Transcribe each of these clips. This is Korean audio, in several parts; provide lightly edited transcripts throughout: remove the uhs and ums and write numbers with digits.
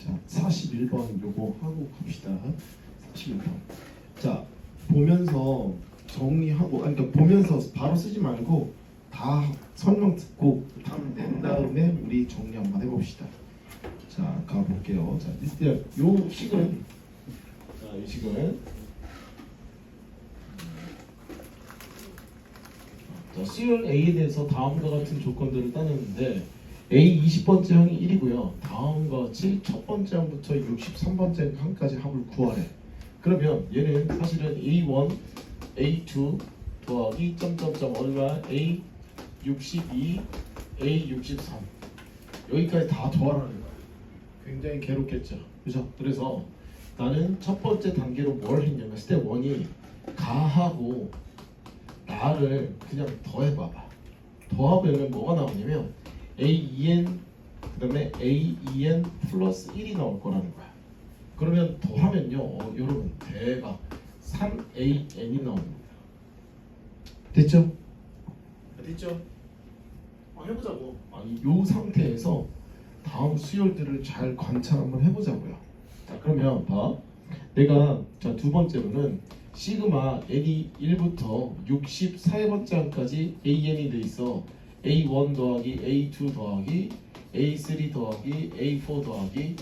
자, 41번 요거 하고 갑시다. 41번. 자, 보면서 정리하고, 아니, 그러니까 보면서 바로 쓰지 말고 다 설명 듣고 답 낸 다음에 우리 정리 한번 해봅시다. 자, 가볼게요. 자, 일단 요 식은, 자, 이 식은, 자, 수열 A에 대해서 다음과 같은 조건들을 따냈는데 A 20번째 항이 1이고요. 다음과 같이 첫 번째 항부터 63번째 항까지 합을 구하래. 그러면 얘는 사실은 A1, A2 더하기 점점점 얼마 A 62, A 63 여기까지 다 더하라는 거야. 굉장히 괴롭겠죠. 그죠? 그래서 나는 첫 번째 단계로 뭘 했냐면 스텝 1이 가하고 나를 그냥 더해봐봐. 더하면 뭐가 나오냐면 A2N 그 다음에 A2N 플러스 1이 나올 거라는 거야. 그러면 더하면요, 여러분 대박 3AN이 나오는 거야. 됐죠? 됐죠? 해보자고. 아니, 요 상태에서 다음 수열들을 잘 관찰 한번 해보자고요. 자, 그러면 봐. 내가 자, 두 번째로는 시그마 n이 1부터 64번째 항까지 AN이 돼 있어. A1 더하기 A2 더하기 A3 더하기 A4 더하기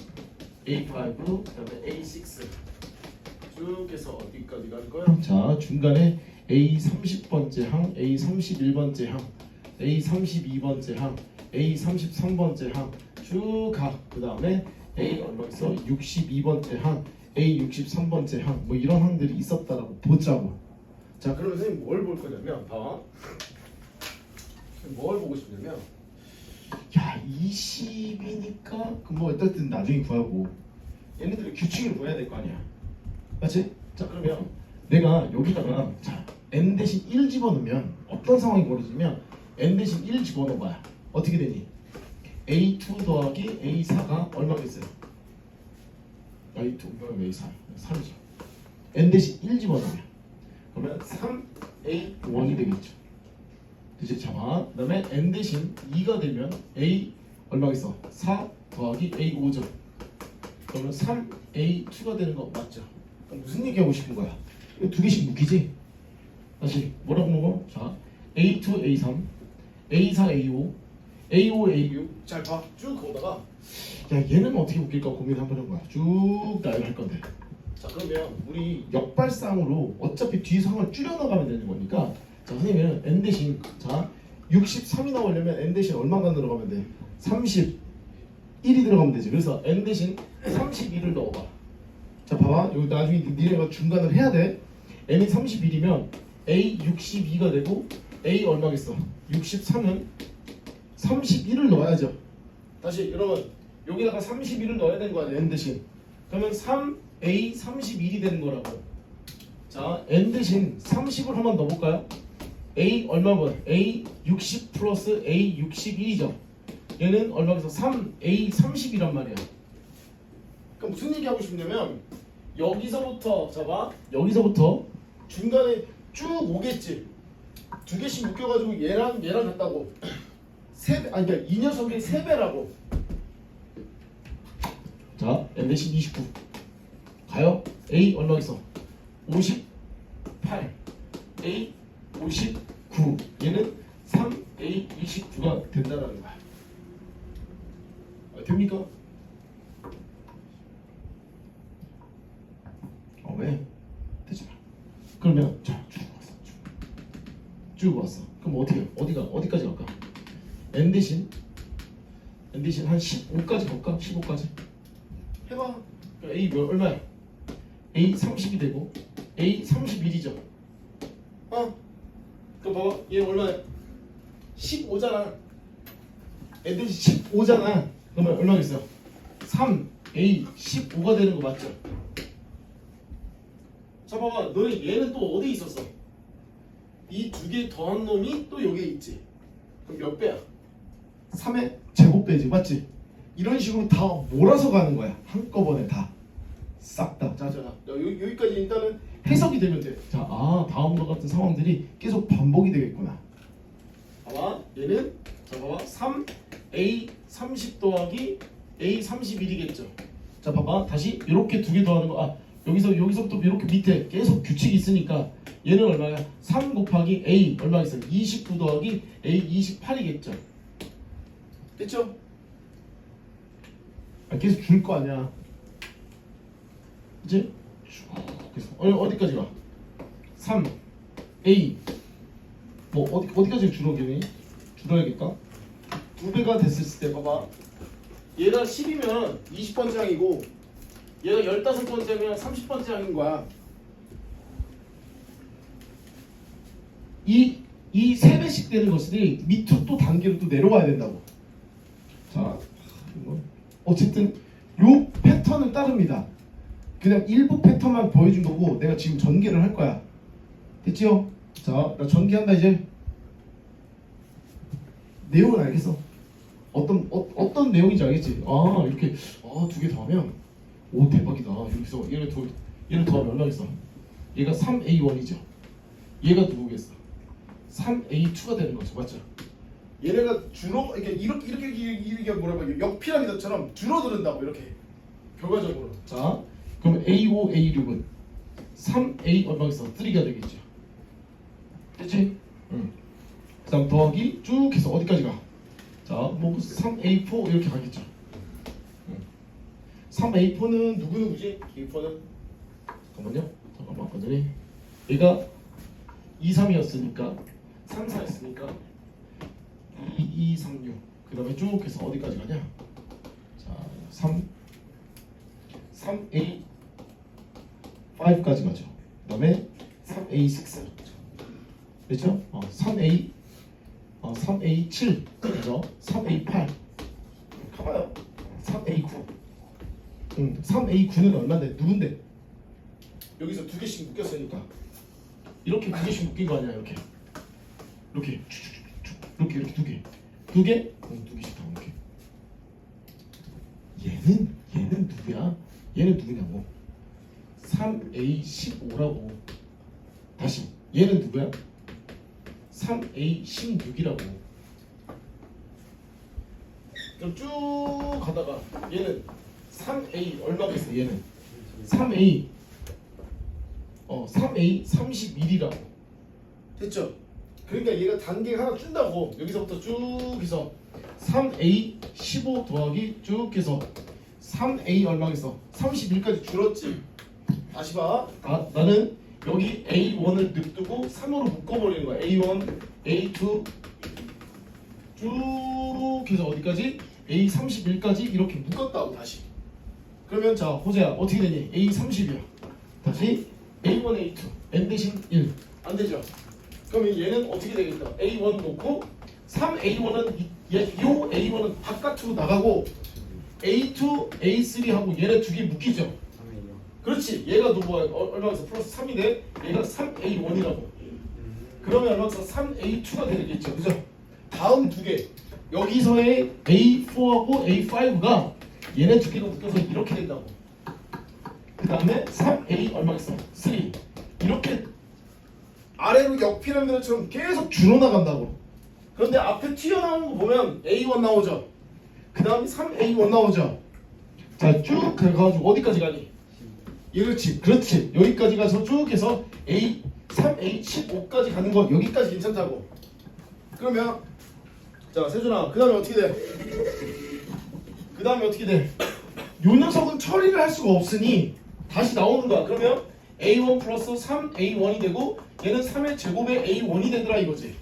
A5 그다음에 A6 쭉 해서 어디까지 갈 거야? 자, 중간에 A30번째 항, A31번째 항, A32번째 항, A33번째 항 쭉 가. 그 다음에 A 얼마 있어? 62번째 항, A63번째 항, 뭐 이런 항들이 있었다라고 보자고. 자, 그러면 선생님 뭘 볼 거냐면, 봐. 뭘 보고 싶냐면, 야 20이니까 그 뭐 어쨌든 나중에 구하고 얘네들의 규칙을 구해야 될 거 아니야. 맞지? 자, 그러면 내가 여기다가 자 n 대신 1 집어넣으면 어떤 상황이 벌어지면 n 대신 1 집어넣어봐야 어떻게 되니? A2 더하기 A4가 얼마겠어요? A2 더하기 A4 3이죠. n 대신 1 집어넣으면 그러면 3A1이 되겠죠. 이제 잡아. 그다음에 n 대신 2가 되면 A 얼마겠어? 4 더하기 A5죠. 그러면 3A2가 되는 거 맞죠? 그럼 무슨 얘기하고 싶은 거야? 이거 두 개씩 묶이지? 다시 뭐라고 먹어? 자, A2, A3, A4, A5, A5, A6 잘 봐. 쭉 거다가 야 얘는 어떻게 묶일까 고민 한번 해본 거야. 쭉 나열할 건데. 자, 그러면 우리 역발상으로 어차피 뒤 상을 줄여나가면 되는 거니까 자, 선생님은 n 대신 자 63이 나오려면 n 대신 얼마가 들어가면 돼? 31이 들어가면 되지. 그래서 n 대신 31을 넣어봐. 자, 봐봐. 여기 나중에 니네가 중간을 해야 돼. n이 31이면 a 62가 되고 a 얼마겠어? 63은 31을 넣어야죠. 다시 여러분 여기다가 31을 넣어야 되는 거 아니야 n 대신. 그러면 3a 31이 되는 거라고. 자, n 대신 30을 한번 넣어볼까요? A 얼마분? A 60 플러스 A 61이죠. 얘는 얼마겠어? 3A 30이란 말이야. 그럼 무슨 얘기 하고 싶냐면 여기서부터 잡아. 여기서부터 중간에 쭉 오겠지. 두 개씩 묶여가지고 얘랑 같다고. 세 배, 아니 그러니까 이 녀석의 3배라고. 자, n 대신 29 가요. A 얼마겠어? 58 A 59 얘는 3A 29가 된다는 거야. 됩니까? 왜? 되지 마. 그러면 자, 쭉 왔어. 그럼 어디까지 갈까? n 대신 한 15까지 갈까? 15까지 해봐. A 얼마야? A 30이 되고 A 31이죠. 그럼 봐봐. 얘 얼마야? 15잖아. n 대신 15잖아. 그러면 얼마겠어요? 3A 15가 되는 거 맞죠? 자, 봐봐. 너네 얘는 또 어디 있었어? 이 두 개 더한 놈이 또 여기에 있지. 그럼 몇 배야? 3의 제곱배지. 맞지? 이런 식으로 다 몰아서 가는 거야. 한꺼번에 다. 싹 다. 자, 여기까지 일단은 해석이 되면 돼. 자, 다음과 같은 상황들이 계속 반복이 되겠구나. 봐봐. 얘는 자, 봐봐. 3A 30 더하기 A 31이겠죠. 자 봐봐 다시 이렇게 두 개 더하는 거 여기서부터 이렇게 밑에 계속 규칙이 있으니까 얘는 얼마야? 3 곱하기 A 얼마겠어? 29 더하기 A 28이겠죠. 됐죠? 계속 줄 거 아니야. 이제 그래서 어디까지 가? 3 A 뭐 어디까지 줄어겠니? 줄어야겠다. 2배가 됐을 때 봐봐. 얘가 10이면 20번째 항이고 얘가 15번째면 30번째 항인 거야. 이 3배씩 되는 것들이 밑으로 또 단계로 또 내려와야 된다고. 자, 어쨌든 요 패턴을 따릅니다. 그냥 일부 패턴만 보여준 거고 내가 지금 전개를 할 거야. 됐지요? 자, 나 전개한다 이제. 내용은 알겠어. 어떤 내용인지 알겠지? 이렇게 두 개 더하면 오 대박이다. 여기서 얘를 더하면 얼마겠어? 얘가 3A1이죠. 얘가 누구겠어? 3A2가 되는 거죠, 맞죠? 얘네가 이렇게 뭐라고 해요? 역피라미드처럼 줄어든다고 이렇게 결과적으로. 자, 그럼 A5, A6은 3A 얼마겠어? 3가 되겠죠. 됐지? 응. 그다음 더하기 쭉 해서 어디까지 가? 자, 뭐 3A4 이렇게 가겠죠. 3A4는 누구지? A4는 잠깐만 봤더니 얘가 2, 3이었으니까 3, 4였으니까 2, 2, 3, 6. 그 다음에 쭉 해서 어디까지 가냐? 자, 3A5까지 가죠. 그 다음에 3A6 됐죠? 3A7 그죠? 3A8 가봐요. 3A9 3A9는 얼마인데? 누군데? 여기서 두 개씩 묶였으니까 이렇게 두 개씩 묶인 거 아니야? 이렇게 두 개. 두 개씩 다 묶여. 얘는 누구야? 얘는 누구냐고? 3A15라고. 다시 얘는 누구야? 3A16이라고. 그럼 쭉 가다가 얘는 3A 얼마겠어? 얘는 3A31이라고. 됐죠? 그러니까 얘가 단계가 하나 준다고. 여기서부터 쭉 해서 3A15 더하기 쭉 해서 3A 얼마겠어? 31까지 줄었지. 다시 봐. 나는 여기 A1을 냅두고 3으로 묶어버리는 거야. A1, A2 쭉 해서 어디까지? A31까지 이렇게 묶었다고 다시. 그러면 자 호재야 어떻게 되니? A30이야. 다시 A1, A2 N 대신 1 안 되죠? 그러면 얘는 어떻게 되겠다? A1 놓고 3A1은 요 A1은 바깥으로 나가고 A2, A3하고 얘네 두 개 묶이죠? 그렇지. 얘가 누구야? 얼마에서 플러스 3이네. 얘가 3A1이라고. 그러면 얼마에서 3A2가 되겠죠? 그죠? 다음 두 개. 여기서의 A4하고 A5가 얘네 두 개가 묶여서 이렇게 된다고. 그 다음에 3A 얼마겠어? 3. 이렇게 아래로 역피라미드처럼 계속 줄어나간다고. 그런데 앞에 튀어나오는 거 보면 A1 나오죠? 그 다음에 3A1 나오죠? 자, 쭉 가가지고 어디까지 가니? 그렇지. 여기까지 가서 쭉 해서 3A15까지 가는 거 여기까지 괜찮다고. 그러면 자 세준아 그 다음에 어떻게 돼? 요 녀석은 처리를 할 수가 없으니 다시 나오는 거야. 그러면 A1 플러스 3A1이 되고 얘는 3의 제곱에 A1이 되더라 이거지.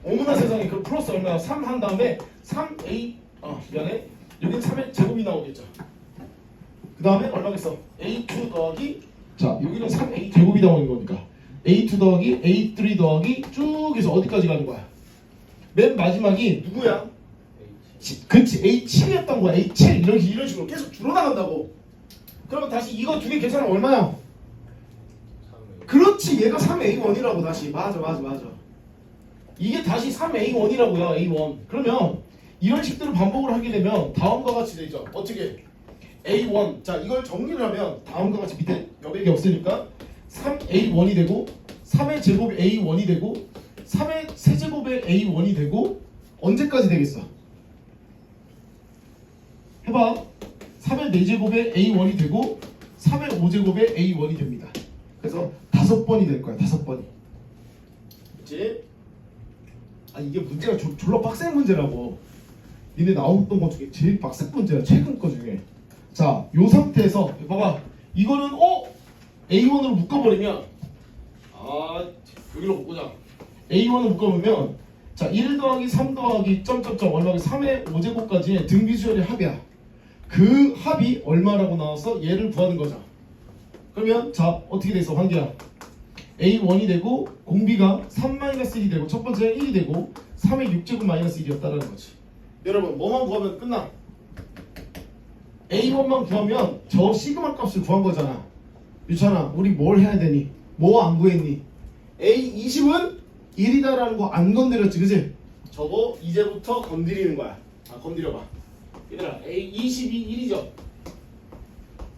어머나 세상에. 그럼 플러스 얼마야? 3 한 다음에 3A 미안해. 여기는 3의 제곱이 나오겠죠. 그 다음에 얼마겠어? A2 더하기 자 여기는 3A 제곱이 나오는 거니까 A2 더하기 A3 더하기 쭉 해서 어디까지 가는 거야? 맨 마지막이 누구야? 그렇지. A7이었던 거야. A7 이런 식으로 계속 줄어나간다고. 그러면 다시 이거 두 개 계산하면 얼마야? 그렇지. 얘가 3A1이라고 다시. 맞아. 이게 다시 3A1이라고요. A1. 그러면 이런 식대로 반복을 하게 되면 다음과 같이 되죠. 어떻게? A1. 자 이걸 정리를 하면 다음과 같이 밑에 여백이 없으니까 3A1이 되고 3의 제곱이 A1이 되고 3의 세제곱의 A1이 되고 언제까지 되겠어? 해봐. 3의 4제곱에 A1이 되고 3의 5제곱에 A1이 됩니다. 그래서 5번이 될 거야. 5번이. 그치? 아 이게 문제가 졸라 빡센 문제라고. 니네 나왔던 것 중에 제일 빡센 문제야. 최근 거 중에. 자, 요 상태에서 봐봐. 이거는 A1으로 묶어버리면 여기로 묶자. A1을 묶어보면 자 1 더하기 3 더하기 점점점 얼마가 3의 5제곱까지의 등비수열의 합이야. 그 합이 얼마라고 나와서 얘를 구하는 거죠. 그러면 자 어떻게 돼 있어 관계야. A1이 되고 공비가 3-1이 되고 첫 번째는 1이 되고 3의 6제곱 마이너스 1이었다라는 거지. 여러분 뭐만 구하면 끝나. A1만 구하면 저 시그마 값을 구한 거잖아. 유찬아 우리 뭘 해야 되니? 뭐 안 구했니? A20은 1이다라는 거 안 건드렸지 그치? 저거 이제부터 건드리는 거야. 건드려봐. 얘들아 A20이 1이죠?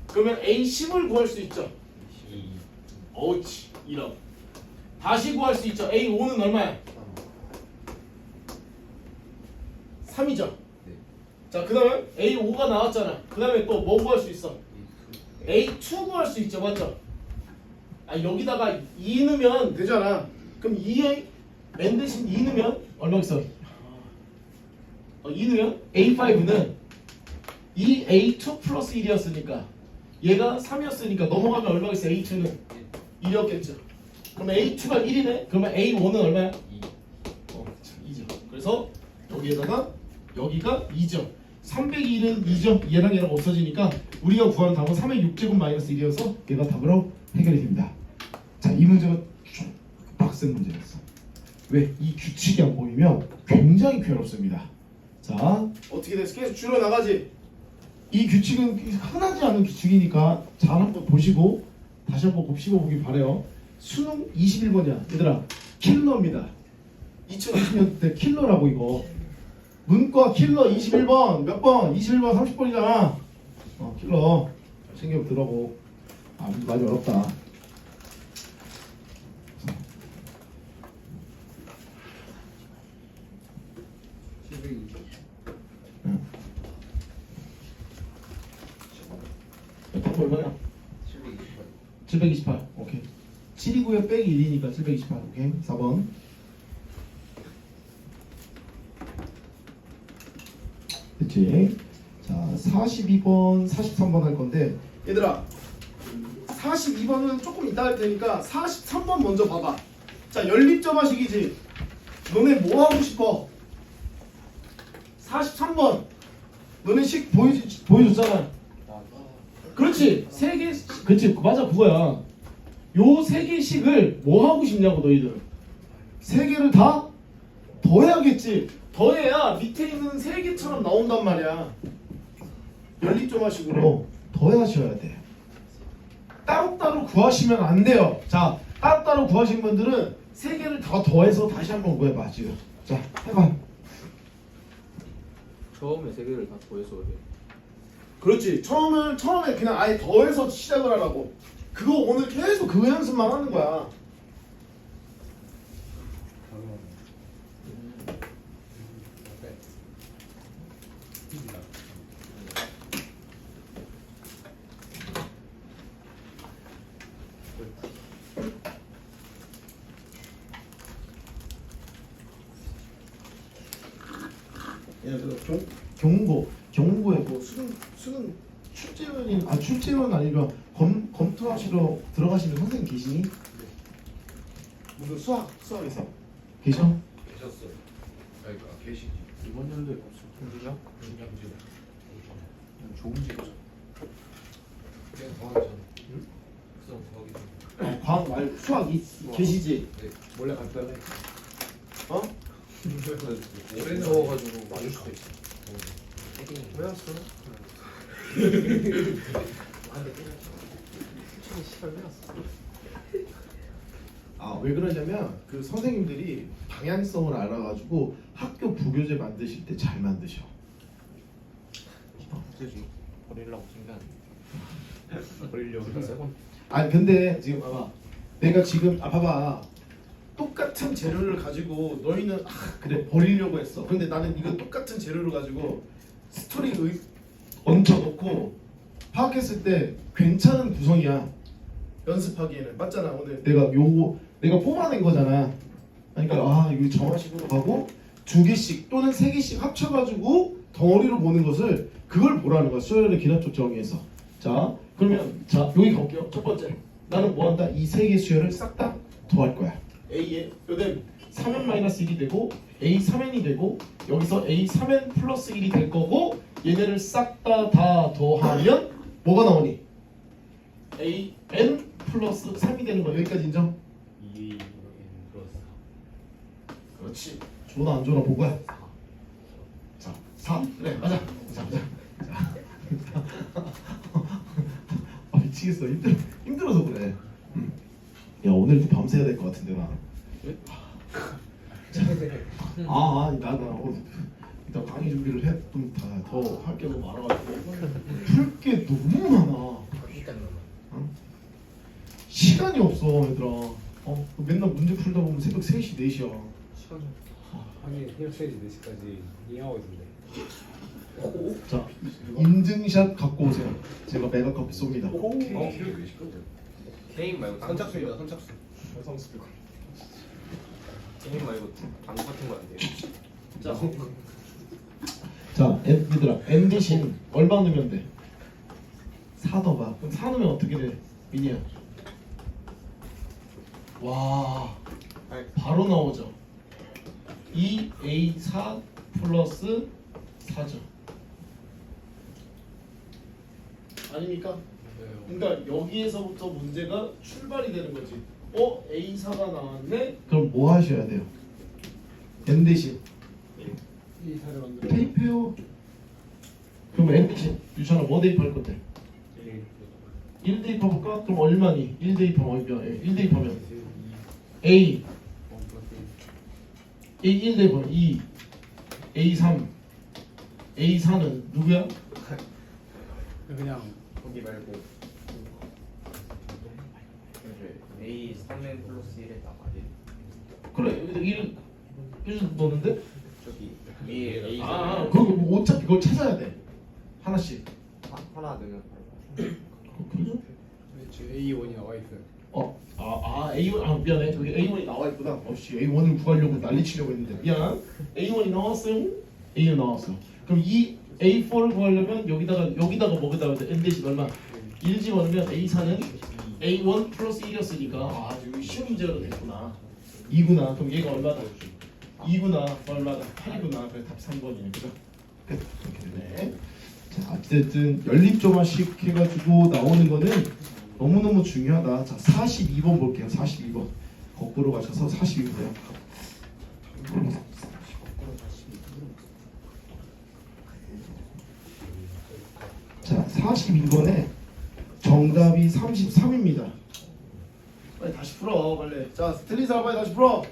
그러면 A10을 구할 수 있죠? 옳지 1억. 다시 구할 수 있죠? A5는 얼마야? 3이죠? 자 그 다음에 A5가 나왔잖아. 그 다음에 또 뭐 구할 수 있어? A2 구할 수 있죠 맞죠? 여기다가 2 넣으면 되잖아. 그럼 2에 맨 대신 2 넣으면 얼마 있어? 2 넣으면 A5는 2A2 플러스 1이었으니까 얘가 3이었으니까 넘어가면 얼마 있어? A2는 1이었겠죠. 그러면 A2가 1이네? 그러면 A5는 얼마야? 2죠. 그래서 여기에다가 여기가 2죠. 301은 2죠. 얘랑 얘랑 없어지니까 우리가 구하는 답은 3의 6제곱 마이너스 1이어서 얘가 답으로 해결이 됩니다. 자, 이 문제가 좀 빡센 문제였어. 왜? 이 규칙이 안 보이면 굉장히 괴롭습니다. 자, 어떻게 됐어? 계속 줄어나가지? 이 규칙은 흔하지 않은 규칙이니까 잘 한번 보시고 다시 한번 곱씹어 보길 바래요. 수능 21번이야. 얘들아, 킬러입니다. 2020년 때 킬러라고 이거. 문과 킬러 21번 몇 번? 21번 30번이잖아. 킬러 챙겨 들어보. 문제 많이 어렵다. 답 얼마야? 728. 오케이. 729에 빼기 1이니까 728. 오케이. 4번. 그치? 자, 42번, 43번 할 건데 얘들아 42번은 조금 이따 할 테니까 43번 먼저 봐봐. 자, 연립점화식이지. 너네 뭐 하고 싶어? 43번 너네 식 보여줬잖아. 그렇지. 세 개. 그렇지. 맞아 그거야. 요 세 개씩을 뭐 하고 싶냐고 너희들. 세 개를 다 더해야겠지. 더해야 밑에 있는 세 개처럼 나온단 말이야. 연립점화식으로 더해하셔야 돼. 따로따로 구하시면 안 돼요. 자, 따로따로 구하신 분들은 세 개를 다 더해서 다시 한번 구해봐 지금. 자, 해봐. 처음에 세 개를 다 더해서 해. 그렇지. 처음에 그냥 아예 더해서 시작을 하라고. 그거 오늘 계속 그 연습만 하는 거야. 경고에 뭐 수능 출제원 아니라 검토하시러 들어가시는 선생님 계시니? 무슨 수학에서 계셔? 계셨어요. 그러니까 계시지. 이번 연도에 없어. 통지자? 중량제. 좋은 집이죠. 그냥 더하기 전. 응? 수능 더하기 전. 과학 말고 수학 계시지? 네. 몰래 간단해. 어? 오래 넣어가지고 맞을 수도 있어. 왜 왔어? 왜 그러냐면 그 선생님들이 방향성을 알아가지고 학교 부교재 만드실 때 잘 만드셔. 그지 버리려고 생각하는데 버리려고 세번 근데 지금 봐봐. 내가 지금 봐봐. 똑같은 재료를 가지고 너희는 그래 버리려고 했어. 근데 나는 이거 똑같은 재료를 가지고 스토리 얹혀놓고 파악했을 때 괜찮은 구성이야. 연습하기에는 맞잖아. 오늘 내가 뽑아낸 거잖아. 그러니까 이거 정화식으로 가고 2개씩 또는 3개씩 합쳐가지고 덩어리로 보는 것을 그걸 보라는 거야. 수열의 기하쪽 정의에서. 자 그러면 자 여기 가볼게요. 첫 번째 나는 뭐 한다? 이 3개 수열을 싹 다 더할 거야. A에 요즘 3n 마이너스 1이 되고 A 3n이 되고 여기서 A 3n 플러스 1이 될 거고 얘네를 싹 다 더하면 뭐가 나오니? A n 플러스 3이 되는 거야. 여기까지 인정? 2 플러스 그렇지. 좋나 안 좋나 보고야. 자, 4. 그래, 가자. 자. 미치겠어. 힘들어서 그래. 야, 오늘도 밤새야 될 것 같은데 나. 나 일단 강의 준비를 해. 좀 더 할 게 너무 많아가지고 풀 게 너무 많아. 시간이 없어, 얘들아. 맨날 문제 풀다 보면 새벽 3시, 4시야. 시간 좀 하긴 새벽 3시 4시까지 이해하고 있는데 자, 인증샷 갖고 오세요. 제가 메가 커피 쏩니다. 게임 말고 선착순이다 선착순 게임 말고 방구 같은 거 안 돼요? 자, 얘들아, n 대신 얼마 넣으면 돼? 4 넣어봐. 그럼 4 넣으면 어떻게 돼? 미니야. 와, 바로 나오죠. 2a4 플러스 4죠. 아닙니까? 그러니까 여기에서부터 문제가 출발이 되는 거지. A4가 나왔네? 그럼 뭐 하셔야 돼요? n 대신 이 사를 만들어 대입해요. 그럼 n 대신 유찬아 뭐 대입할 건데? 1 대입해볼까? 그럼 얼마니? 1 대입하면 1 대입하면 A 1 대입하면 2 A3 A4는 누구야? 그냥 거기 말고 A 3n 플러스 1에다가 그래 여기다 1 넣었는데? 저기 위에 A 그거 뭐 어차피 그걸 찾아야 돼 하나씩. 하나 넣으면 그죠? 지금 A1이 나와 있어요 A1 미안해 저기 A1이 나와 있구나. A1을 구하려고 난리치려고 했는데 미안. A1이 나왔어요. A1 나왔어. 그럼 이 A4를 구하려면 여기다가 뭐기다가 n 대신 얼마? 1 집어넣으면 A4는 A1 플러스 1이었으니까 여기 쉬운 문제가 됐구나. 2구나. 그럼 얘가 얼마다? 2구나. 얼마다? 8이구나. 그래 답 3번이네. 그죠? 끝. 이렇게 되네. 자, 어쨌든 연립조화식 해가지고 나오는 거는 너무너무 중요하다. 자, 42번 볼게요. 42번. 거꾸로 가셔서 42번이요. 자, 42번에 정답이 33입니다. 빨리 다시 풀어, 빨리. 자, 틀린 사람 빨리 다시 풀어.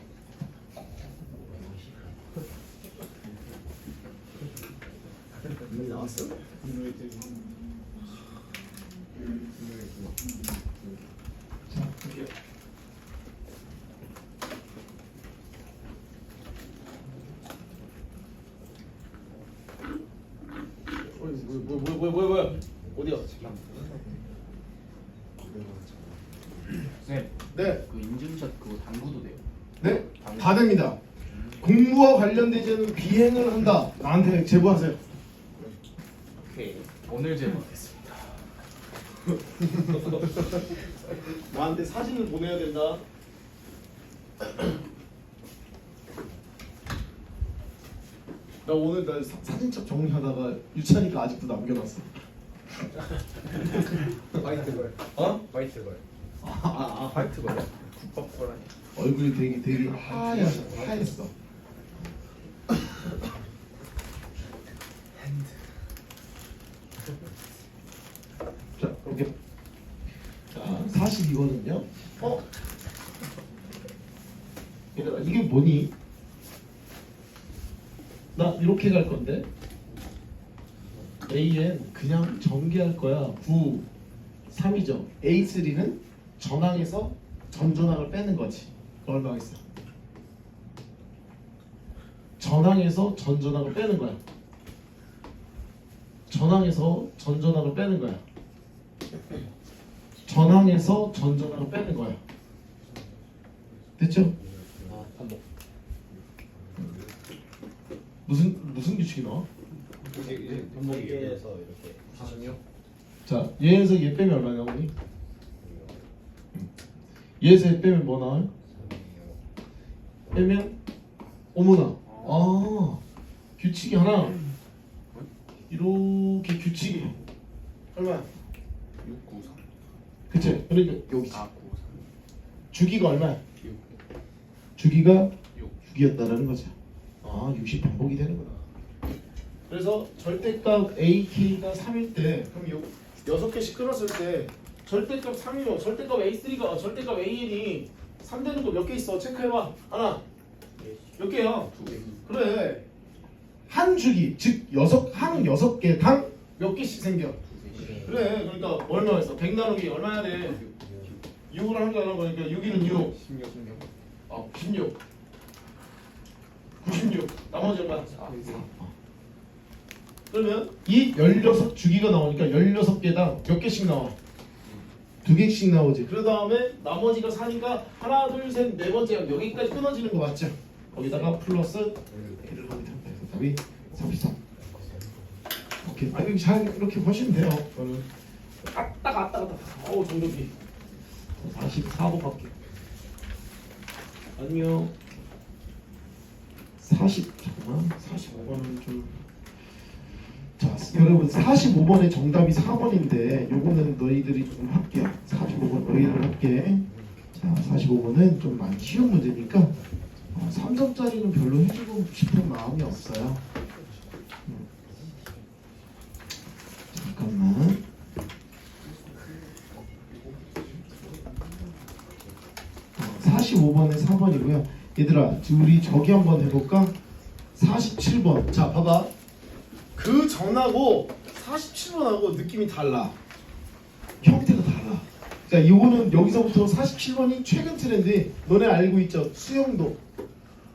이미 나왔어? 자, 볼게요. 뭐야? 어디야? 네. 네, 그 인증샷 그거 당구도 돼요? 네, 다 됩니다. 공부와 관련되지 않은 비행을 한다. 나한테 제보하세요. 오케이 오늘 제보하겠습니다. 나한테 사진을 보내야 된다. 나 오늘 사진첩 정리하다가 유찬이가 아직도 남겨놨어. 화이트 걸 화이트 걸 화이트 거야? 국밥 거라니. 얼굴이 되게 하였어. 자, 이렇게. 자, 42번은요. 얘들아, 이게 뭐니? 나 이렇게 갈 건데. AN 그냥 전개할 거야. 9, 3이죠. A3는 전항에서 전전항을 빼는 거지. 얼마 하겠어? 전항에서 전전항을 빼는 거야. 전항에서 전전항을 빼는 거야. 전항에서 전전항을 빼는 거야. 됐죠? 아 반복. 무슨 규칙이 나와? 이제 반복에서 이렇게 기준이요? 자, 얘에서 얘 빼면 얼마 나오니? 얘에서 얘 빼면 뭐 나와요? 빼면 어머나. 아, 규칙이 하나. 이렇게 규칙이 얼마? 693. 그치? 그러니까 여기 493. 주기가 얼마야? 6. 주기가 6. 6이었다라는 거죠. 아, 60 반복이 되는구나. 그래서 절대값 AK가 3일 때 그럼 6개씩 끊었을 때 절대값 3이면 절대값 A3가 절대값 AN이 3 되는 거 몇 개 있어? 체크해봐. 하나. 몇 개야? 2개. 그래. 한 주기 즉 항 6개당 몇 개씩 생겨. 그래. 그러니까 얼마 했어? 100 나누기 얼마 해야 돼? 6을 한 개 하는 거니까 6이는 6. 16. 16. 아, 16. 96. 나머지 얼마? 아, 그러면 이 16주기가 나오니까 16개당 몇 개씩 나와? 2개씩 나오지. 그 다음에 나머지가 4니까 하나, 둘, 셋, 네 번째 여기까지 끊어지는 거 맞죠? 거기다가 플러스 1을 하면 됩니다. 답이 33. 오케이. 아니 잘 이렇게 보시면 돼요. 저는 아따가. 어우 정답이 44번 갈게요. 안녕. 잠깐만 45번은 좀. 자, 여러분 45번의 정답이 4번인데 요거는 너희들이 좀 할게요. 45번 너희들 할게. 자, 45번은 좀 많이 쉬운 문제니까 3점짜리는 별로 해주고 싶은 마음이 없어요. 잠깐만. 45번에 4번이고요. 얘들아, 우리 저기 한번 해볼까? 47번. 자, 봐봐. 그 전하고 47번하고 느낌이 달라. 형태가 달라. 자, 이거는 여기서부터 47번이 최근 트렌드. 너네 알고 있죠? 수영도.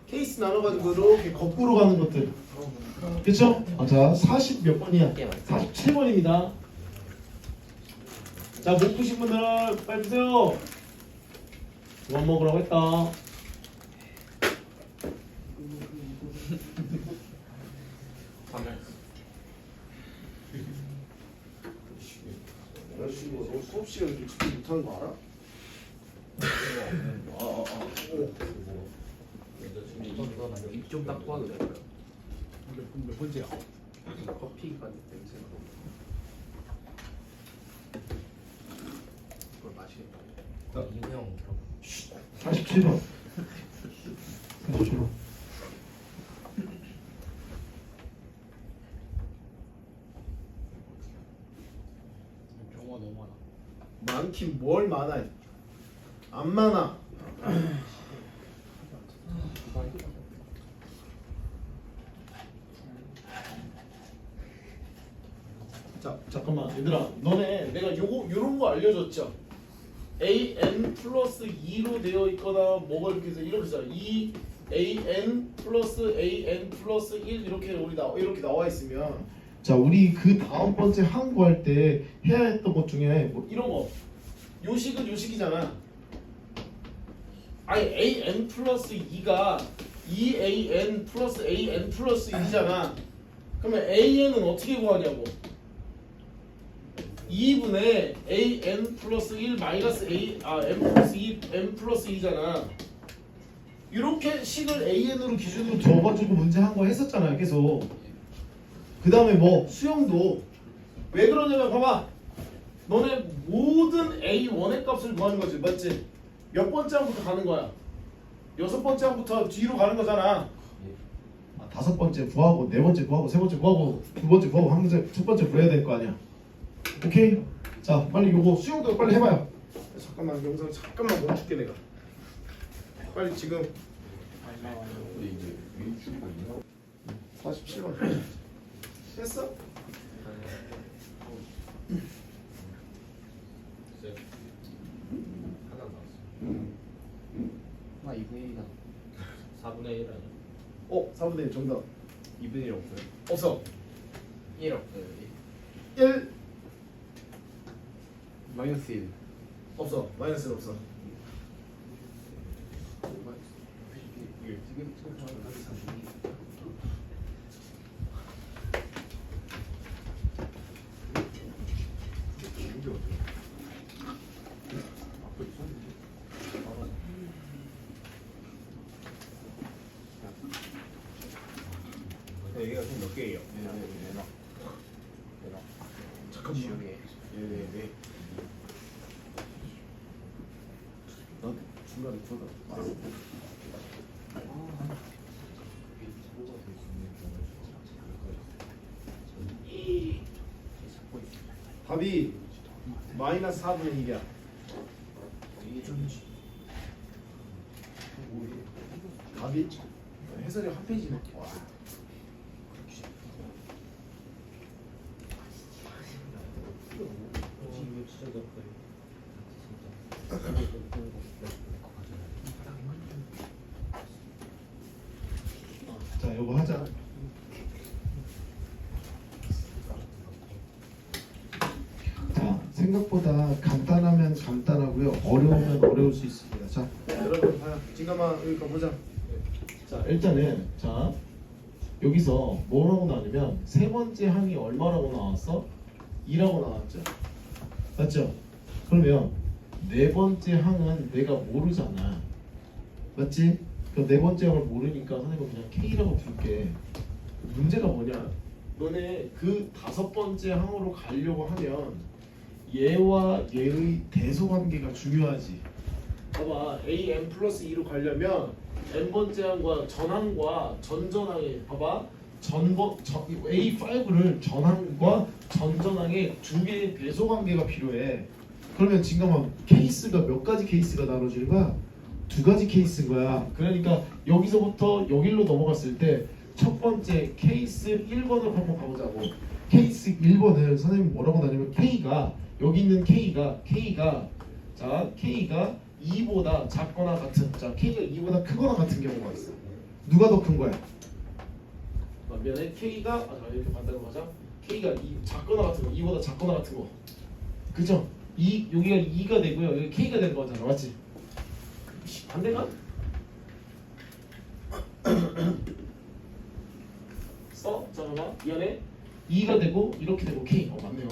케이스 나눠가지고 이렇게 거꾸로 가는 것들. 그쵸? 자, 40 몇 번이야? 47번입니다. 자, 못 푸신 분들 빨리 푸세요. 그만 먹으라고 했다. 여자친구 너 수업 시간에 집중 못하는 거 알아? 입좀 닦고 와도 될까요? 몇 번째야? 커피가 냄새가 너무. 그걸 마시겠다. 이명 47번. 47번. 경우가 너무 많아. 많긴 뭘 많아. 안 많아. 자, 잠깐만 얘들아, 너네 내가 요런 거 알려줬죠? an 플러스 2로 되어 있거나 뭐가 이렇게 해서 이렇게 해서 2an 플러스 an 플러스 1 이렇게 이렇게 나와 있으면, 자, 우리 그 다음 번째 항 구할 때 해야 했던 것 중에 뭐 이런 거, 요식은 요식이잖아. 아니 an 플러스 2가 2an 플러스 an 플러스 1이잖아. 그러면 an은 어떻게 구하냐고. 2분의 an 플러스 1 마이너스 n 플러스 2 n 플러스 2잖아. 이렇게 식을 an으로 기준으로 줘가지고 문제 한 거 했었잖아요. 계속. 그 다음에 뭐 수영도 왜 그러냐면 봐봐. 너네 모든 a1의 값을 구하는 거지. 맞지? 몇 번째 항부터 가는 거야? 6번째 항부터 뒤로 가는 거잖아. 아, 5번째 구하고 4번째 구하고 3번째 구하고 2번째 구하고 한 문제 첫 번째 구해야 될 거 아니야. 오케이? 자, 빨리 요거 수영도 빨리 해봐요. 잠깐만 영상 잠깐만 멈출게 내가. 빨리 지금. 근데 이제 위주가 있나? 47번 했어? 하나 나왔어. 나 2분의 1이다. 4분의 1 아니야? 4분의 1 정답. 2분의 1 없어요? 없어. 1 없어요 여기. 1 마이너스 1. 없어. 마이너스는 없어. 여기가 총 몇 개예요? 잠깐만. 왜? 너 중간에 들어가. 답이 마이너스 4분의 1이야. 답이 해설이 한 페이지네. 와. 자, 요거 하자. 자, 생각보다 간단하면 간단하고요. 어려우면 어려울 수 있습니다. 자, 여러분 봐요. 진감아 여기 거 보자. 자, 일단은 자 여기서 뭐라고 나오냐면 세 번째 항이 얼마라고 나왔어? 2라고 나왔죠. 맞죠? 그러면 네 번째 항은 내가 모르잖아. 맞지? 그럼 네 번째 항을 모르니까 선생님은 그냥 K라고 줄게. 문제가 뭐냐? 너네 그 다섯 번째 항으로 가려고 하면 얘와 얘의 대소관계가 중요하지. 봐봐, a n 플러스 2로 가려면 n 번째 항과 전항과 전전항에 봐봐 A5를 전항과 전전항에 두 개의 대소관계가 필요해. 그러면 지금 케이스가 몇 가지 케이스가 나눠지는 거야? 두 가지 케이스인 거야. 그러니까 여기서부터 여기로 넘어갔을 때 첫 번째 케이스 1번을 한번 가보자고. 케이스 1번을 선생님이 뭐라고 나냐면 K가 여기 있는 K가 자 K가 2보다 작거나 같은 자 K가 2보다 크거나 같은 경우가 있어. 누가 더 큰 거야? 미안해. K가 이렇게 반대로 가자. K가 2 작거나 같은 거 2보다 작거나 같은 거. 그죠? 여기가 2가 되고요. 여기 K가 되는 거잖아. 맞지? 반대가? 잠깐만. 미안해. 2가 되고 이렇게 되고 K. 맞네요.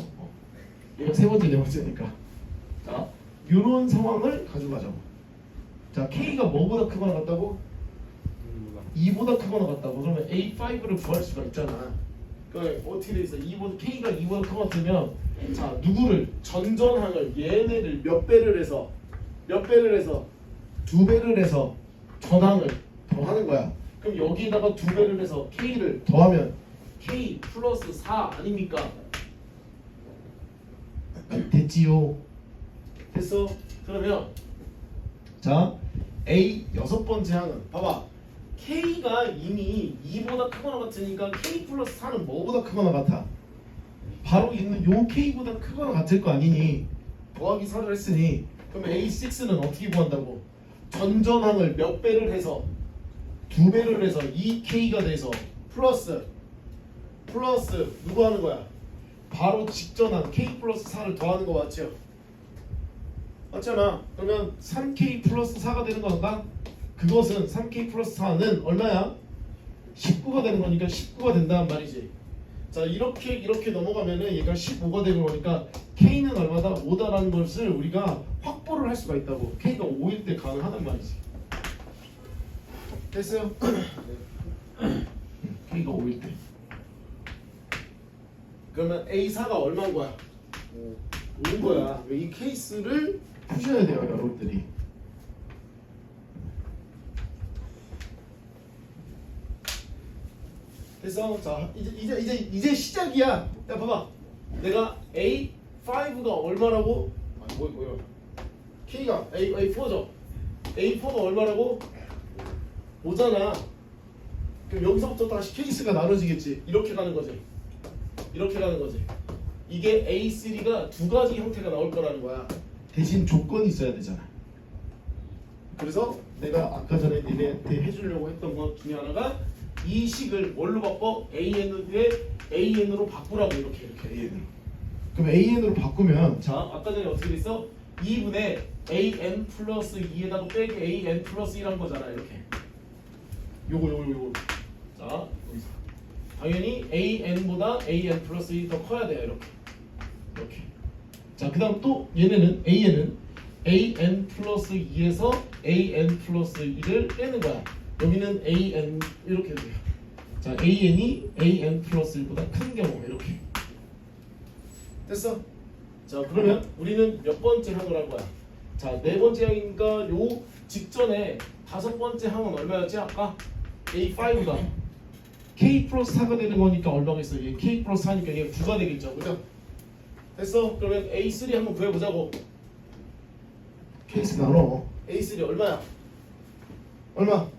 얘가 세 번째 네 번째니까. 자, 이런 상황을 가져가자고. 자, K가 뭐보다 크거나 같다고? 2보다 크거나 같다고. 그러면 A5를 구할 수가 있잖아. 그러니까 어떻게 돼 있어? K가 2보다 크거나 같으면 자, 누구를 전전항을 얘네를 몇 배를 해서 두 배를 해서 전항을 더하는 거야. 그럼 여기다가 두 배를 해서 K를 더하면 K 플러스 4 아닙니까? 됐지요? 됐어? 그러면 자 A 여섯 번째 항은 봐봐 K가 이미 2보다 크거나 같으니까 K 플러스 4는 뭐보다 크거나 같아? 바로 있는 요 K보다 크거나 같을 거 아니니 더하기 4를 했으니 그럼 A6는 어떻게 구한다고? 전전항을 몇 배를 해서 두 배를 해서 2K가 돼서 플러스 누구 하는 거야? 바로 직전한 K 플러스 4를 더하는 거 맞죠? 맞잖아. 그러면 3K 플러스 4가 되는 건가? 그것은 3K 플러스 4는 얼마야? 19가 되는 거니까 19가 된다는 말이지. 자 이렇게 넘어가면은 얘가 15가 되는 거니까 K는 얼마다? 5다라는 것을 우리가 확보를 할 수가 있다고. K가 5일 때 가능하단 말이지. 됐어요? K가 5일 때. 그러면 A4가 얼마인 거야? 5인 거야. 이 케이스를 푸셔야 돼요, 여러분들이. 됐어? 자, 이제 시작이야. 야, 봐봐. 내가 A5가 얼마라고? 뭐야? K가 A4죠. A4가 얼마라고? 5잖아. 그럼 여기서부터 다시 케이스가 나눠지겠지. 이렇게 가는 거지. 이게 A3가 두 가지 형태가 나올 거라는 거야. 대신 조건이 있어야 되잖아. 그래서 내가 아까 전에 니네한테 해주려고 했던 것 중에 하나가 이 식을 뭘로 바꿔? AN으로 바꾸라고 이렇게 AN으로. 그럼 AN으로 바꾸면 자 아까 전에 어떻게 됐어? 2분의 AN 플러스 2에다가 빼기 AN 플러스 1한 거잖아 이렇게. 요거. 자 여기서 당연히 AN보다 AN 플러스 1이 더 커야 돼요 이렇게. 자 그다음 또 얘네는 AN은 AN 플러스 2에서 AN 플러스 1을 빼는 거야. 여기는 AN 이렇게 돼요. 자 AN이 AN 플러스 1보다 큰 경우 이렇게. 됐어? 자 그러면 우리는 몇 번째 항을 한 거야? 자 네 번째 항이니까 요 직전에 다섯 번째 항은 얼마였지 아까? A5가 K 플러스 4가 되는 거니까 얼마가 있어? 얘 K 플러스 4니까 얘 9가 되겠죠 그죠? 됐어? 그러면 A3 한번 구해보자고. 케이스 나눠. A3 얼마야? 얼마?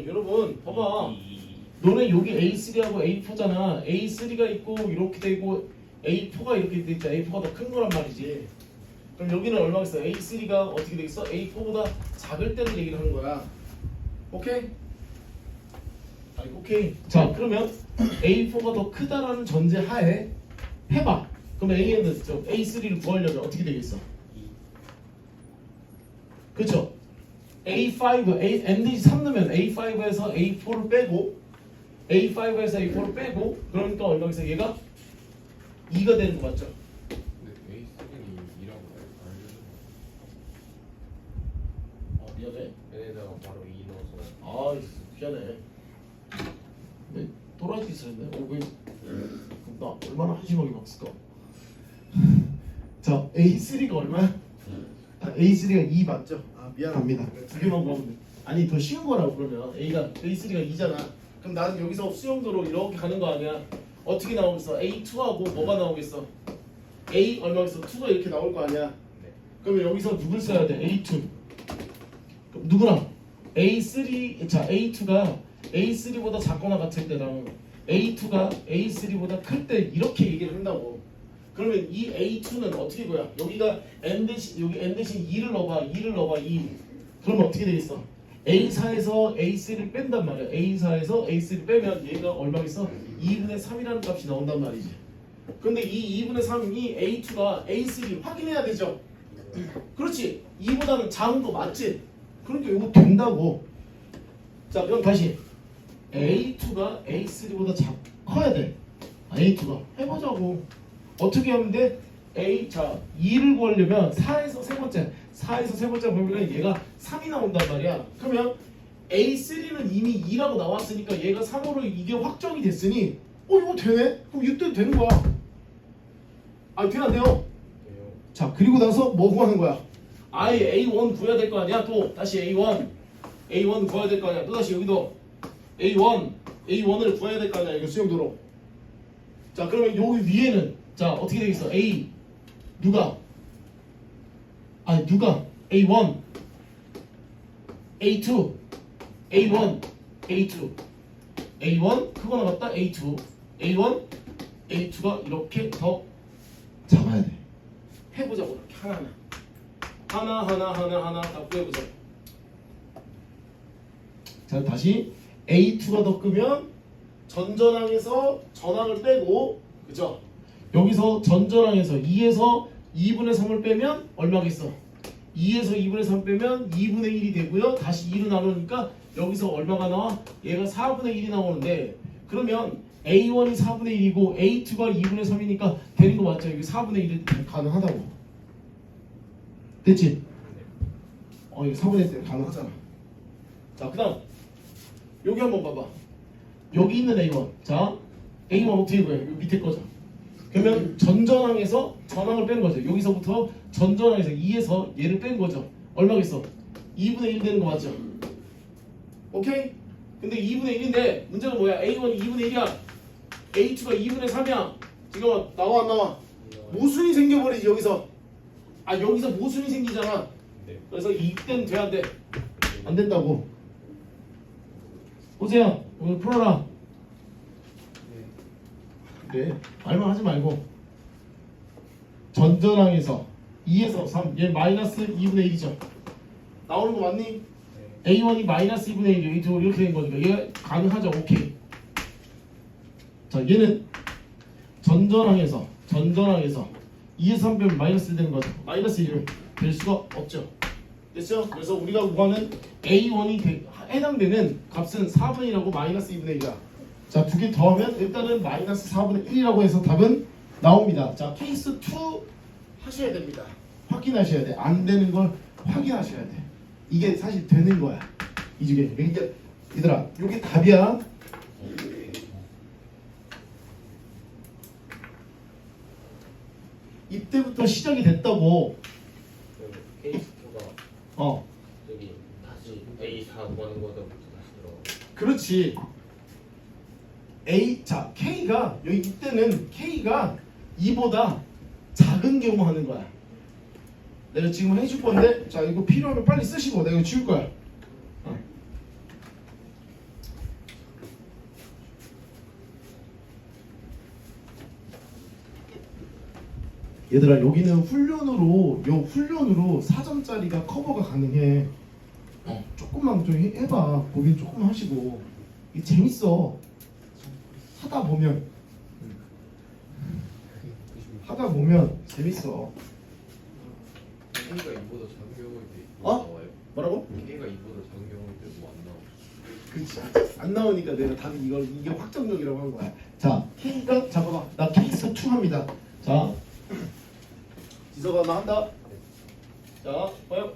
여러분 봐봐. 너네 여기 A3하고 A4잖아. A3가 있고 이렇게 되고 A4가 이렇게 돼 있지. A4가 더 큰 거란 말이지. 그럼 여기는 얼마겠어? A3가 어떻게 되겠어? A4보다 작을 때를 얘기를 하는 거야. 오케이? 오케이. 자 그러면 A4가 더 크다라는 전제 하에 해봐. 그럼 A는 A3를 구하려면 어떻게 되겠어? 그쵸? A5, N-3 넣으면 A5에서 A4를 빼고 A5에서 A4를 빼고 그러니까 얼마겠어? 얘가 2가 되는 거 맞죠? 근데 A3는 2라고 알려줘. 미안해. 얘네다가 바로 2 넣어서. 아 미안해. 왜 또라이 짓을 했네? 왜? 나 얼마나 한심하게 봤을까? 자 A3가 얼마야? A3가 2 맞죠? 아 미안합니다. 두 개만 구하면 돼. 아니 더 쉬운 거라고 그러면 A3가 2잖아. 그럼 나는 여기서 수용도로 이렇게 가는 거 아니야? 어떻게 나오겠어? A2하고 뭐가 나오겠어? A 얼마겠어? 2가 이렇게 나올 거 아니야? 네. 그러면 여기서 누굴 써야 돼? A2. 그럼 누구랑? A3 자 A2가 A3보다 작거나 같을 때랑 A2가 A3보다 클 때 이렇게 얘기를 한다고. 그러면 이 A2는 어떻게 보여? 여기가 N 대신 여기 N 대신 2를 넣어봐. 2. 그러면 어떻게 되겠어? A4에서 A3를 뺀단 말이야. A4에서 A3를 빼면 얘가 얼마겠어? 2분의 3이라는 값이 나온단 말이지. 근데 이 2분의 3이 A2가 A3 확인해야 되죠? 그렇지. 2보다는 작은 거 맞지? 그러니까 이거 된다고. 자 그럼 다시 A2가 A3보다 커야 돼. A2가 해보자고. 어떻게 하면 돼? 자 2를 구하려면 4에서 세 번째 보면 얘가 3이 나온단 말이야. 그러면 A3는 이미 2라고 나왔으니까 얘가 3으로 이게 확정이 됐으니 이거 되네? 그럼 이때 되는 거야. 되나 안 돼요? 돼요. 자 그리고 나서 뭐 구하는 거야? 아예 A1 구해야 될 거 아니야? 또 다시 A1 구해야 될 거 아니야? 또 다시 여기도 A1을 구해야 될 거 아니야? 이거 수용도로. 자 그러면 여기 위에는 자 어떻게 되겠어? 누가 A1 A2 A1 A2 A1 크고 나갔다 A2 A1 A2가 이렇게 더 잡아야 돼. 해보자고 이렇게 하나 다 구해보자. 자 다시 A2가 더 끄면 전전항에서 전항을 빼고 그죠? 여기서 전전항에서 2에서 2분의 3을 빼면 얼마겠어? 2에서 2분의 3 빼면 2분의 1이 되고요. 다시 2로 나누니까 여기서 얼마가 나와? 얘가 4분의 1이 나오는데 그러면 A1이 4분의 1이고 A2가 2분의 3이니까 되는 거 맞죠? 이게 4분의 1이 가능하다고. 됐지? 이거 4분의 1 가능하잖아. 자, 그 다음 여기 한번 봐봐. 여기 있는 A1. 자, A1 어떻게 구해? 여기 밑에 거죠. 그러면 전전항에서 전항을 뺀 거죠. 여기서부터 전전항에서 2에서 얘를 뺀 거죠. 얼마겠어? 2분의 1 되는 거 맞죠? 오케이? 근데 2분의 1인데 문제가 뭐야? A1이 2분의 1이야. A2가 2분의 3이야. 지금 나와 안 나와? 모순이 생겨버리지 여기서. 여기서 모순이 생기잖아. 네. 그래서 이때는 돼야 돼. 안 된다고. 오세요. 오늘 풀어라. 네. 말만 하지 말고 전전항에서 2에서 3. 얘 마이너스 2분의 1이죠. 나오는 거 맞니? A1이 마이너스 2분의 1, A2 이렇게 된 거니까 얘가 가능하죠. 오케이. 자, 얘는 전전항에서 2에서 3 빼면 마이너스 1 되는 거죠. 마이너스 1을 될 수가 없죠. 됐죠? 그래서 우리가 구하는 A1이 해당되는 값은 4분이라고 마이너스 2분의 1이다. 자, 두 개 더하면 일단은 마이너스 4분의 1이라고 해서 답은 나옵니다. 자, 케이스 2 하셔야 됩니다. 확인하셔야 돼. 안 되는 걸 확인하셔야 돼. 이게 사실 되는 거야. 이 중에. 그러니까 얘들아, 이게 답이야. 이때부터 시작이 됐다고. 케이스 2가 어, 여기 다시 A4 구하는 거부터 다시 들어. 그렇지. 자, K가 여기 이때는 K가 2보다 작은 경우 하는 거야. 내가 지금 해줄 건데, 자, 이거 필요하면 빨리 쓰시고 내가 이거 지울 거야. 어. 얘들아, 여기는 훈련으로 4점짜리가 커버가 가능해. 조금만 좀 해봐. 고민 조금 하시고. 이게 재밌어. 하다 보면 재밌어. K가 2보다 작은 경우인데 어? 나와요? 뭐라고? K가 2보다 작은 경우인데 뭐 안 나와. 그렇지. 안 나오니까 내가 답이 이게 확정적이라고 한 거야. 자, K가 잠깐만. 나 케이스 2 합니다. 자, 지석아 나 한다. 자, 봐요.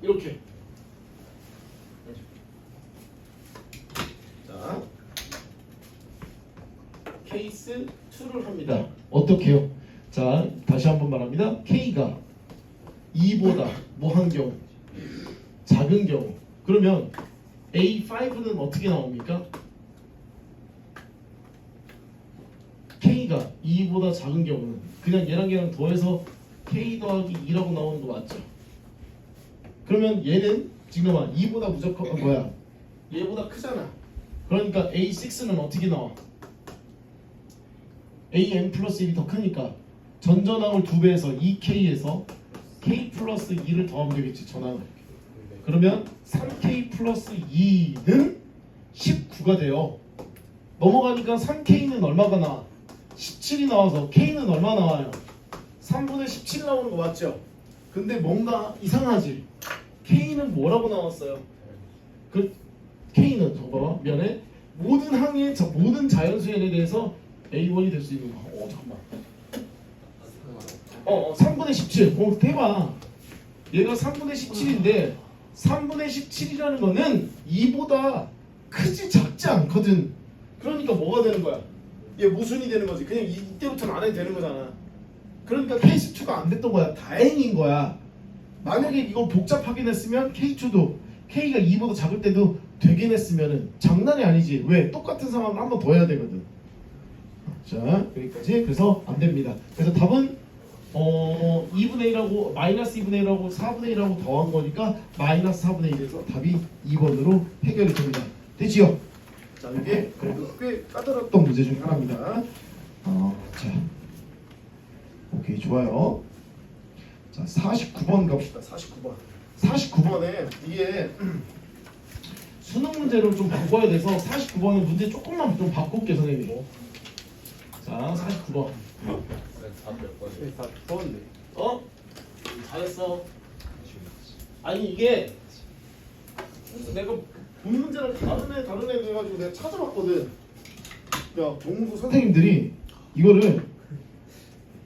이렇게. 자, 케이스 2를 합니다. 어떻게요? 자, 다시 한번 말합니다. K가 2보다 뭐한 경우? 작은 경우. 그러면 A5는 어떻게 나옵니까? K가 2보다 작은 경우는 그냥 얘랑 더해서 K 더하기 2라고 나오는 거 맞죠? 그러면 얘는 지금 봐 2보다 무조건 뭐야? 얘보다 크잖아. 그러니까 A6는 어떻게 나와? AM 플러스 1이 더 크니까 전전항을 2배에서 2K에서 K 플러스 2를 더하면 되겠지, 전항을. 그러면 3K 플러스 2는 19가 돼요. 넘어가니까 3K는 얼마가 나와? 17이 나와서 K는 얼마 나와요? 3분의 17 나오는 거 맞죠? 근데 뭔가 이상하지? K는 뭐라고 나왔어요? 그 K는 저거 미안해. 모든 항의 모든 자연수에 대해서 A1이 될 수 있는 거. 잠깐만. 3분의 17. 대박. 얘가 3분의 17인데 3분의 17이라는 거는 2보다 크지 작지 않거든. 그러니까 뭐가 되는 거야? 얘 모순이 되는 거지. 그냥 이때부터는 안 해도 되는 거잖아. 그러니까 케이스 2가 안 됐던 거야. 다행인 거야. 만약에 이걸 복잡하게 냈으면 K2도 K가 2보다 작을 때도 되긴 했으면은 장난이 아니지. 왜? 똑같은 상황을 한 번 더 해야 되거든. 자, 여기까지. 그래서 안 됩니다. 그래서 답은 2분의 1하고 마이너스 2분의 1하고 4분의 1하고 더한 거니까 마이너스 4분의 1에서 답이 2번으로 해결이 됩니다. 되지요? 자, 이게 그래도 꽤 까다롭던 문제 중에 하나입니다. 자, 오케이, 좋아요. 자, 49번 갑시다. 49번. 49번에 이게 수능 문제를 좀 바꿔야 돼서 49번은 문제 조금만 좀 바꿀게, 선생님. 자, 49번. 답몇 번이에요? 다 좋은데. 잘했어. 아니 이게 그래서 내가 본 문제랑 다른 애 돼가지고 내가 찾아봤거든. 야, 동부 선생님들이 이거를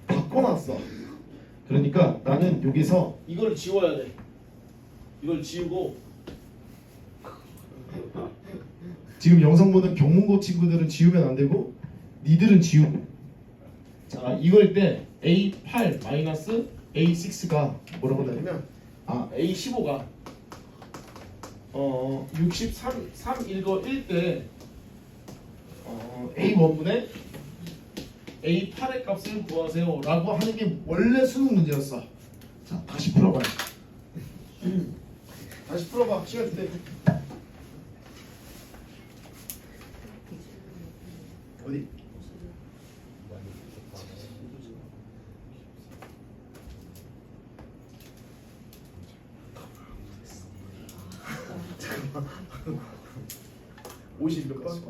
바꿔놨어. 그러니까 나는 여기서 이걸 지워야 돼. 이걸 지우고 지금 영상 보는 경문고 친구들은 지우면 안 되고 니들은 지우고. 자, 이걸 때 A8 마이너스 A6가 뭐라고 되냐면 A15가 63 읽어 1때 A1분의 A8의 값을 구하세요 라고 하는 게 원래 수능 문제였어. 자, 다시 풀어봐요. 다시 풀어봐. 시간 줄 때. 어디? 50 몇 번?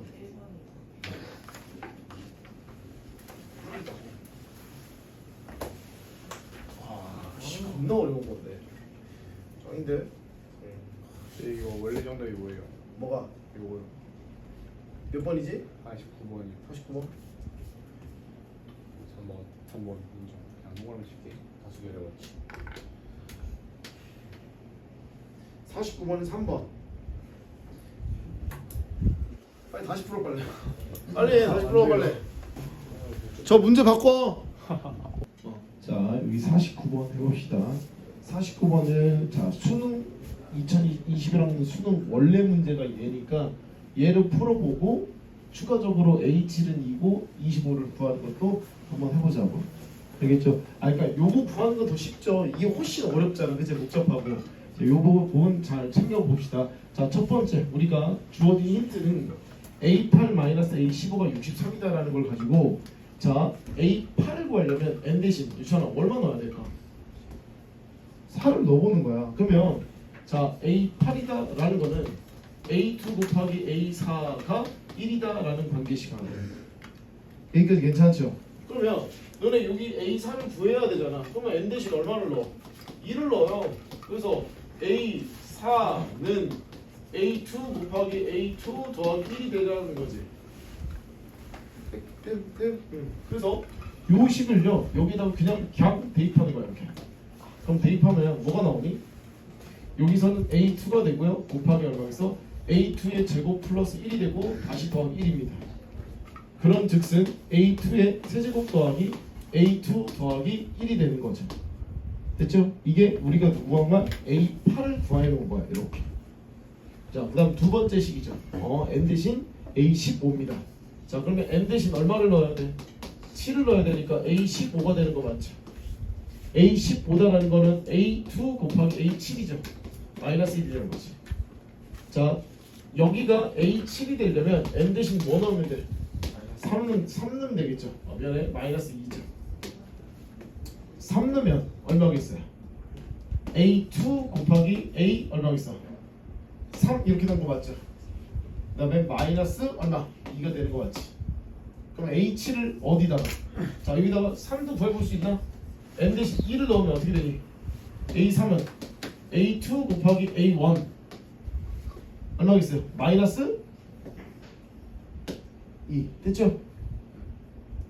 씨, 겁나 어려운 건데. 짱인데? 이거 원래 정답이 뭐예요? 뭐가? 이거요. 몇 번이지? 49번이요. 49번? 3번 인정. 그냥 아무거나 칠게. 다수 결해봤지. 49번은 3번. 빨리 다시 풀어 빨리. 빨리 다시 풀어 빨리. 저 문제 바꿔. 자 여기 49번 해봅시다. 49번은 자 수능 2021학년 수능 원래 문제가 얘니까 얘를 풀어보고 추가적으로 H7은 2고 25를 구하는 것도 한번 해보자고. 알겠죠? 그러니까 요거 구하는 거 더 쉽죠. 이게 훨씬 어렵잖아, 그치? 복잡하고. 자, 요 부분 잘 챙겨봅시다. 자, 첫 번째 우리가 주어진 힌트는 A8-A15가 63이다라는 걸 가지고 자 A8을 구하려면 N 대신 유찬아 얼마 넣어야 될까? 4를 넣어보는 거야. 그러면 자 A8이다라는 거는 A2 곱하기 A4가 1이다라는 관계식 하나. 여기까지 괜찮죠? 그러면 너네 여기 A4를 구해야 되잖아. 그러면 N 대신 얼마를 넣어? 2를 넣어요. 그래서 A4는 A2 곱하기 A2 더하기 1이 되라는 거지. 그래서 요 식을요 여기다가 그냥 대입하는 거야 이렇게. 그럼 대입하면 뭐가 나오니? 여기서는 A2가 되고요 곱하기 얼마에서 A2의 제곱 플러스 1이 되고 다시 더하기 1입니다. 그런 즉슨 A2의 세제곱 더하기 A2 더하기 1이 되는 거죠. 됐죠? 이게 우리가 구한 A8을 구해놓은 거야 이렇게. 자, 그 다음 두 번째 식이죠. N 대신 A15입니다. 자, 그러면 N 대신 얼마를 넣어야 돼? 7을 넣어야 되니까 A15가 되는 거 맞죠? A15다라는 거는 A2 곱하기 A7이죠. 마이너스 1이 되는 거지. 자, 여기가 A7이 되려면 N 대신 뭐 넣으면 돼? 3 넣으면 되겠죠. 미안해. 마이너스 2죠. 3 넣으면 얼마겠어요? A2 곱하기 A 얼마겠어? 3 이렇게 된 거 맞죠? 그 다음에 마이너스 얼마? 2가 되는 거 맞지? 그럼 A7을 어디다가? 자 여기다가 3도 구해볼 수 있나? N 대신 2를 넣으면 어떻게 되니? A3은 A2 곱하기 A1 얼마겠어요? 마이너스 2 됐죠?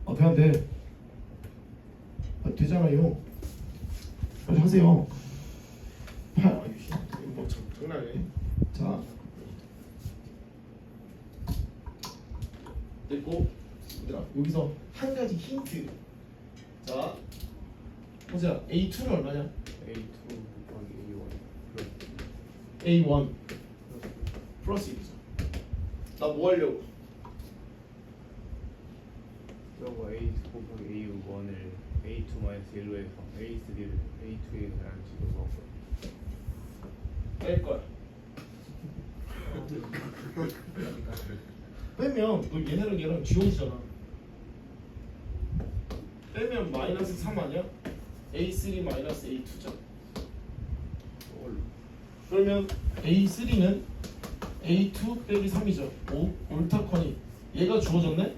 어떻게 하면 돼? 되잖아요. 빨리 하세요. 8 뭐 장난해. 자 됐고 얘들아 여기서 한 가지 힌트. 자 보자. A2는 얼마냐? A2 곱하기 A1. A1 플러스 1이죠. 나 뭐 하려고? 저거 A 곱하기 A1을 A2 마이너스 1로 해서 A3를 A2에 그냥 집어서 뺄 거야. 빼면 너 얘네랑 얘랑 지워지잖아. 빼면 마이너스 3 아니야? A3 마이너스 A2죠. 그러면 A3는 A2 빼기 3이죠. 오, 옳다커니 얘가 주어졌네?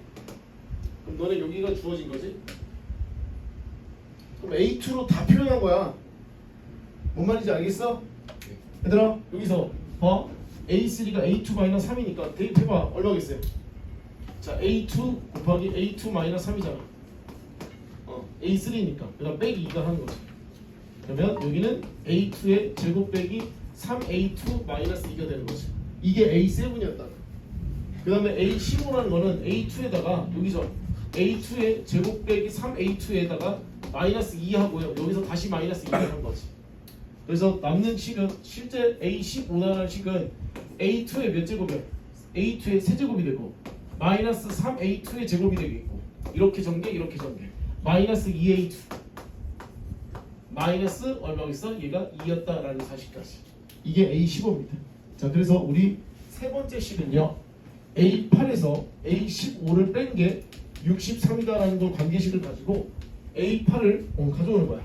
그럼 너네 여기가 주어진 거지? 그럼 A2로 다 표현한 거야. 뭔 말인지 알겠어? 얘들아 여기서 봐. A3가 A2 마이너스 3이니까 대입해봐. 얼마겠어요? 자 A2 곱하기 A2 마이너스 3이잖아. A3니까 그 다음 빼기 2가 하는 거지. 그러면 여기는 A2의 제곱 빼기 3A2 마이너스 2가 되는 거지. 이게 A7이었다. 그 다음에 A15라는 거는 A2에다가 여기서 A2의 제곱 빼기 3A2에다가 마이너스 2 하고요. 여기서 다시 마이너스 2를 한 거지. 그래서 남는 식은 실제 A15라는 식은 A2의 몇 제곱이야? A2의 세제곱이 되고 마이너스 3A2의 제곱이 되겠고 이렇게 전개 이렇게 전개 마이너스 2A2 마이너스 얼마겠어? 얘가 2였다라는 사실까지. 이게 A15입니다. 자 그래서 우리 세 번째 식은요 A8에서 A15를 뺀 게 63이다라는 걸 관계식을 가지고 A8을 가져오는 거야.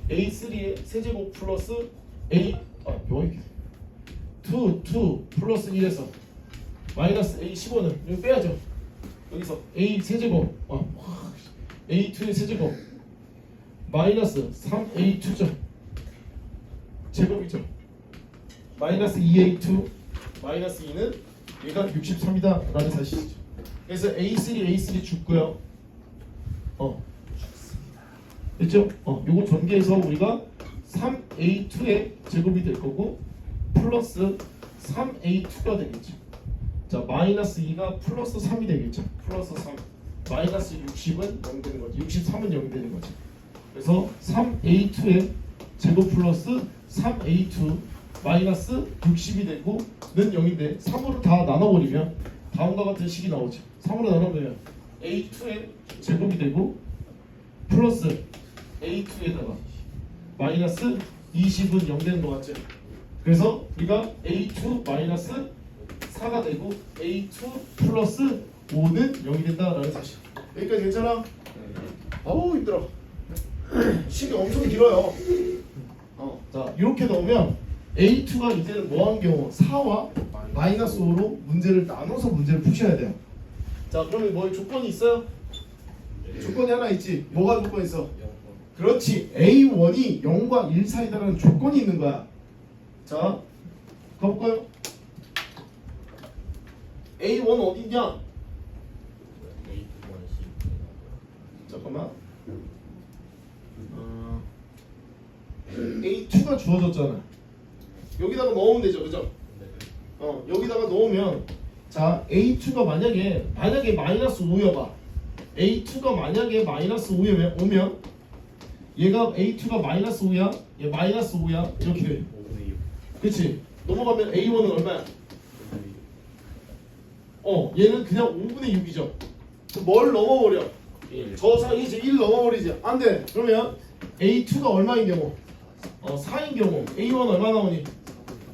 A3의 세제곱 플러스 A 여기 2 A2 플러스 1에서 마이너스 A15는 이거 빼야죠. 여기서 A 세제곱 A2의 세제곱 마이너스 3A2죠. 제곱이죠. 마이너스 2A2 마이너스 2는 얘가 63이다 라는 사실이죠. 그래서 A3 죽고요. 됐죠? 요거 전개해서 우리가 3A2의 제곱이 될 거고 플러스 3A2가 되겠죠. 자, 마이너스 2가 플러스 3이 되겠죠. 플러스 3 마이너스 60은 0 되는 거지. 63은 0 되는 거지. 그래서 3A2의 제곱 플러스 3A2 마이너스 60이 되고 는 0인데 3으로 다 나눠버리면 다음과 같은 식이 나오죠. 3으로 나눠버리면 A2의 제곱이 되고 플러스 A2에다가 마이너스 20은 0 되는 거 같죠. 그래서 우리가 A2 마이너스 4가 되고 A2 플러스 5는 0이 된다라는 사실. 여기까지 괜찮아? 아우 힘들어. 식이 엄청 길어요. 자 이렇게 넣으면 A2가 이제는 뭐한 경우 4와 마이너스 5로 문제를 나눠서 문제를 푸셔야 돼요. 자 그러면 뭐 조건이 있어요? 조건이 하나 있지. 뭐가 조건 있어? 그렇지. A1이 0과 1 사이다라는 조건이 있는 거야. 자 가볼까요? A1 어디냐? 잠깐만. A2가 주어졌잖아. 여기다가 넣으면 되죠, 그죠? 여기다가 넣으면 자 A2가 만약에 마이너스 5여봐. A2가 만약에 마이너스 5면 얘가 A2가 마이너스 5야, 얘 마이너스 5야 이렇게 돼. 5분의 6. 그렇지. 넘어가면 A1은 얼마야? 얘는 그냥 5분의 6이죠. 뭘 넘어버려? 1. 저 사이에 1 넘어버리지. 안 돼. 그러면 A2가 얼마인 경우? 4인 경우 A1 얼마 나오니?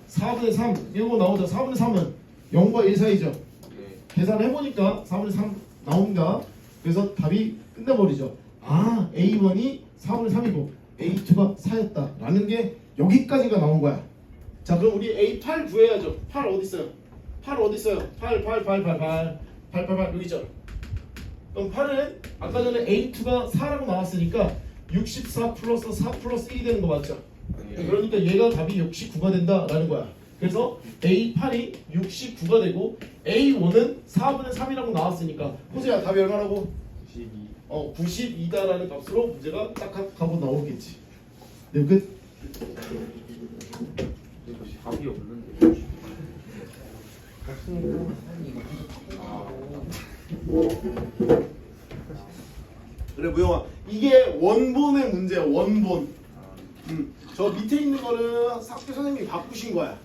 4분의 3 이거 나오죠. 4분의 3은 0과 1 사이죠. 네. 계산해보니까 4분의 3 나옵니다. 그래서 답이 끝나버리죠. 아 A1이 4분의 3이고 A2가 4였다 라는 게 여기까지가 나온 거야. 자 그럼 우리 A8 구해야죠. 8 어디 있어요? 8 어디 있어요? 8 여기 있죠. 그럼 8은 아까 전에 A2가 4라고 나왔으니까 64 플러스 4 플러스 1이 되는 거 맞죠? 그러니까 얘가 답이 69가 된다라는 거야. 그래서 A8이 69가 되고 A1은 4분의 3이라고 나왔으니까 호재야 답이 얼마라고? 92. 92다라는 값으로 문제가 딱 하고 나오겠지. 네, 끝. 답이 없는데. 그래 무영아 이게 원본의 문제야. 원본. 저 밑에 있는 거는 학교 선생님이 바꾸신 거야.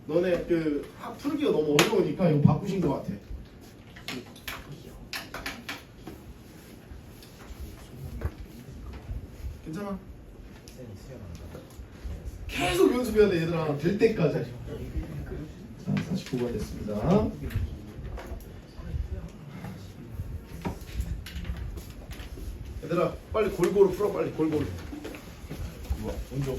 너네 그 풀기가 너무 어려우니까 이거 바꾸신 거 같아. 괜찮아? 계속 연습해야 돼 얘들아. 될 때까지. 자 49가 됐습니다. 얘들아 빨리 골고루 풀어. 빨리 골고루. 먼저